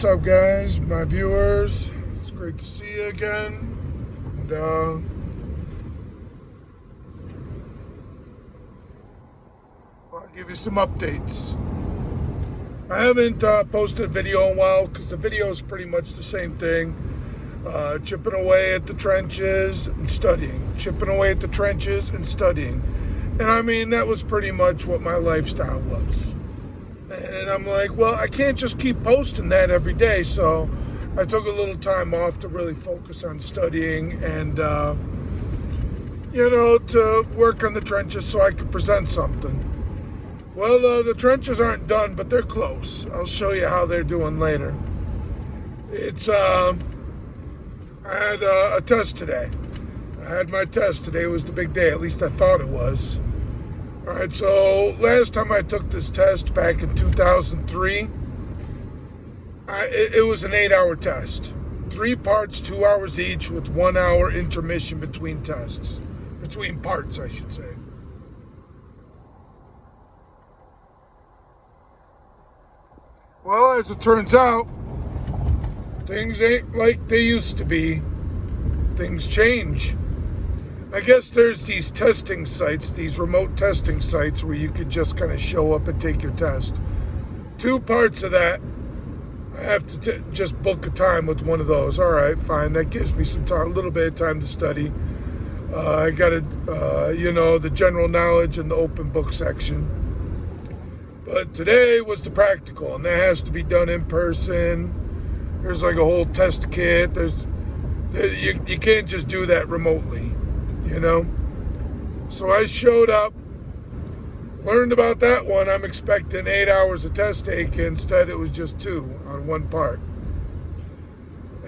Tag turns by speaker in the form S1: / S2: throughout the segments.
S1: what's up, guys? My viewers, it's great to see you again. And I'll give you some updates. I haven't posted a video in a while because the video is pretty much the same thing. Chipping away at the trenches and studying. Chipping away at the trenches and studying. And I mean, that was pretty much what my lifestyle was. And I'm like, well, I can't just keep posting that every day. So I took a little time off to really focus on studying and, to work on the trenches so I could present something. Well, the trenches aren't done, but they're close. I'll show you how they're doing later. I had a test today. I had my test. Today was the big day. At least I thought it was. All right, so last time I took this test back in 2003, it was an 8-hour test. 3 parts, 2 hours each, with 1 hour intermission between tests. Between parts, I should say. Well, as it turns out, things ain't like they used to be. Things change. I guess there's these testing sites, these remote testing sites where you could just kind of show up and take your test. 2 parts of that, I have to just book a time with one of those. All right, fine. That gives me some time, a little bit of time to study. I got the general knowledge and the open book section. But today was the practical, and that has to be done in person. There's like a whole test kit. You can't just do that remotely. So I showed up, learned about that one. I'm expecting 8 hours of test take. Instead, it was just 2 on 1 part.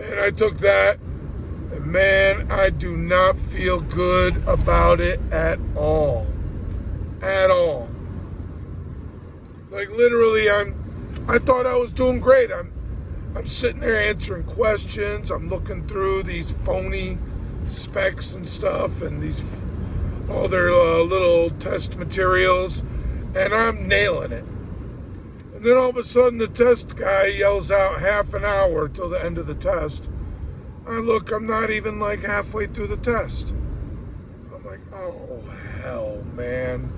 S1: And I took that, and man, I do not feel good about it at all. At all. Like literally, I thought I was doing great. I'm sitting there answering questions. I'm looking through these phony specs and stuff and all their little test materials, and I'm nailing it. And then all of a sudden the test guy yells out half an hour till the end of the test. I'm not even like halfway through the test. I'm like, oh hell, man.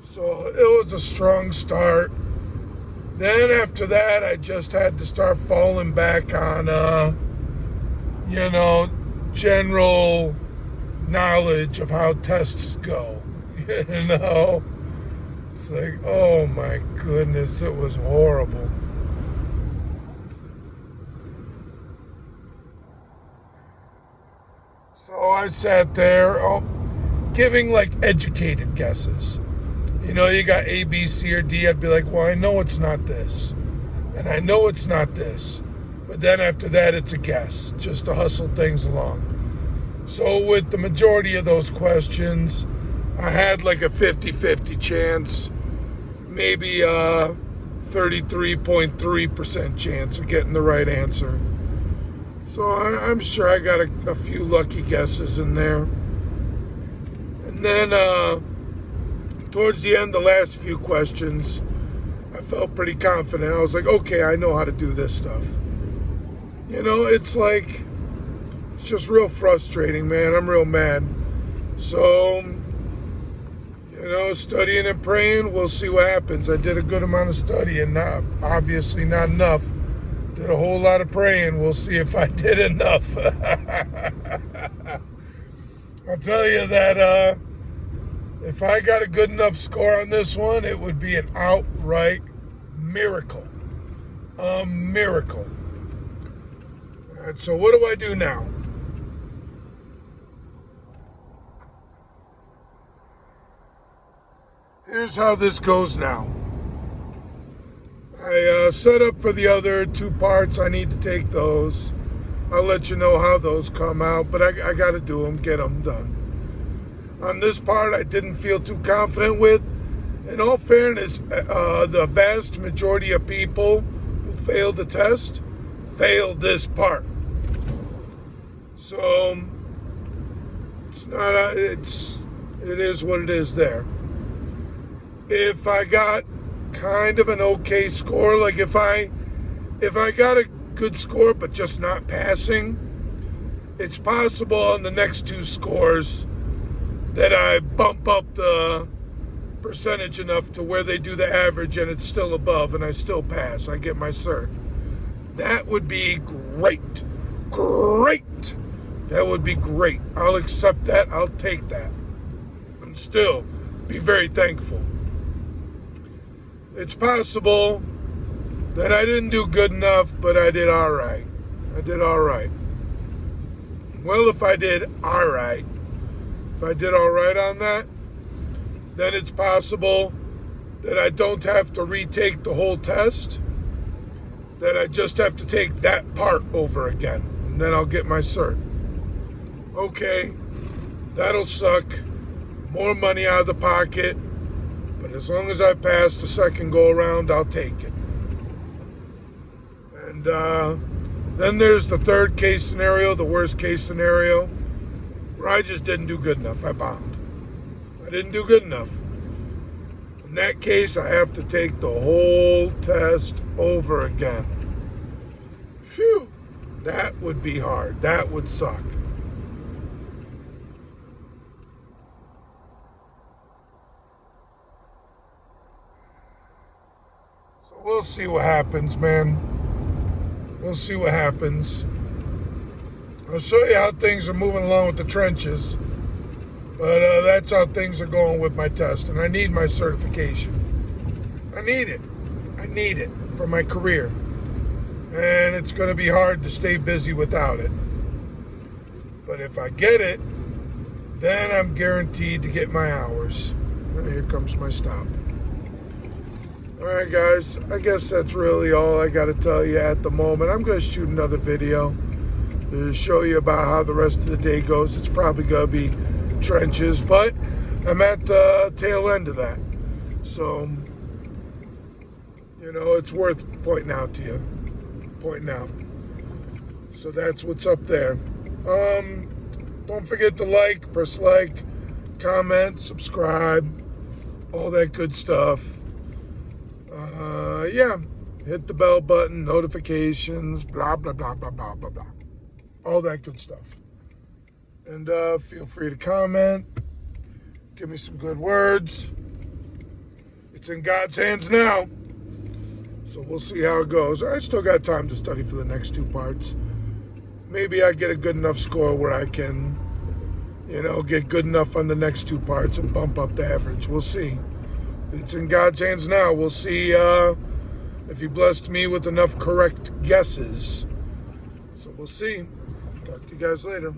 S1: So it was a strong start. Then after that, I just had to start falling back on general knowledge of how tests go. It's like, oh my goodness, it was horrible. So I sat there giving like educated guesses. You got A, B, C, or D. I'd be like, well, I know it's not this, and I know it's not this. But then after that, it's a guess, just to hustle things along. So with the majority of those questions, I had like a 50-50 chance, maybe a 33.3% chance of getting the right answer. So I'm sure I got a few lucky guesses in there. And then towards the end, the last few questions, I felt pretty confident. I was like, okay, I know how to do this stuff. It's just real frustrating, man. I'm real mad. So, studying and praying, we'll see what happens. I did a good amount of studying, obviously not enough. Did a whole lot of praying. We'll see if I did enough. I'll tell you that if I got a good enough score on this one, it would be an outright miracle. A miracle. All right, so what do I do now? Here's how this goes now. I set up for the other 2 parts. I need to take those. I'll let you know how those come out, but I got to do them, get them done. On this part, I didn't feel too confident with. In all fairness, the vast majority of people who failed the test failed this part. So it is what it is there. If I got kind of an okay score, like if I if I got a good score but just not passing, it's possible on the next two scores that I bump up the percentage enough to where they do the average and it's still above and I still pass. I get my cert. That would be great. Great. That would be great. I'll accept that. I'll take that. And still be very thankful. It's possible that I didn't do good enough, but I did all right. I did all right. Well, if I did all right, if I did all right on that, then it's possible that I don't have to retake the whole test, that I just have to take that part over again, and then I'll get my cert. Okay, that'll suck. More money out of the pocket, but as long as I pass the second go around, I'll take it. And then there's the third case scenario, the worst case scenario, where I just didn't do good enough. I bombed. I didn't do good enough. In that case, I have to take the whole test over again. Phew, that would be hard. That would suck. So we'll see what happens, man. We'll see what happens. I'll show you how things are moving along with the trenches. But that's how things are going with my test. And I need my certification. I need it. I need it for my career. And it's going to be hard to stay busy without it. But if I get it, then I'm guaranteed to get my hours. And here comes my stop. All right, guys. I guess that's really all I got to tell you at the moment. I'm going to shoot another video to show you about how the rest of the day goes. It's probably going to be trenches, but I'm at the tail end of that. So, you know, it's worth pointing out to you. Pointing out. So that's what's up there. Don't forget to press like, comment, subscribe, all that good stuff. Yeah, hit the bell button, notifications, blah, blah, blah, blah, blah, blah, blah. All that good stuff. And feel free to comment. Give me some good words. It's in God's hands now. So we'll see how it goes. I still got time to study for the next two parts. Maybe I get a good enough score where I can, you know, get good enough on the next two parts and bump up the average. We'll see. It's in God's hands now. We'll see if He blessed me with enough correct guesses. So we'll see. Talk to you guys later.